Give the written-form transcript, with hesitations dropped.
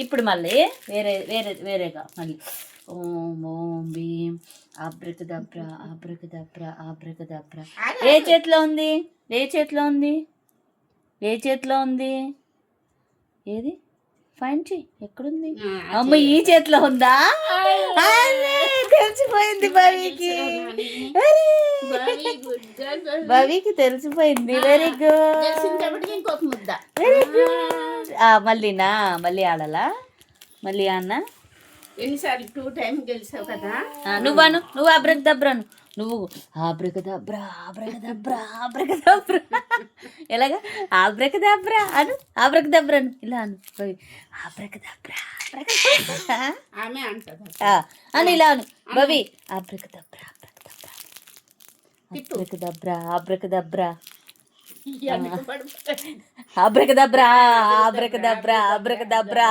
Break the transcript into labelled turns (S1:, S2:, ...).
S1: ఇప్పుడు మళ్ళీ వేరేగా మళ్ళీ ఓం ఓం భీం ఆబ్రకదబ్రా ఆబ్రకదబ్రా ఆబ్రకదబ్రా. ఏ చేతిలో ఉంది? ఏది ఫైన్ చెయ్యి. ఎక్కడుంది? అమ్మ ఈ చేతిలో ఉందా? తెలిసిపోయింది భవికి తెలిసిపోయింది. వెరీ గుడ్
S2: ఇంకొక ముద్ద.
S1: Very good. మళ్ళీ ఆడాలా? మళ్ళీ అన్న
S2: ఎన్నిసార్లు 2 టైమ్స్ గెలిచావు కదా.
S1: నువ్వు ఆబ్రకదబ్రాను. నువ్వు ఆబ్రకదబ్రా ఆబ్రకదబ్రా ఆబ్రకదబ్రా. ఎలాగా? ఆబ్రకదబ్రా అను. ఆబ్రకదబ్రాను ఇలా అను. ఆబ్రకదబ్రా
S2: ఆమె అంటది
S1: అని ఇలా అను భవి. ఆబ్రకదబ్రా ఆబ్రకదబ్రా ఆబ్రకదబ్రా ఆబ్రకదబ్రా ఆబ్రకదబ్రా ఆబ్రకదబ్రా ఆబ్రకదబ్రా.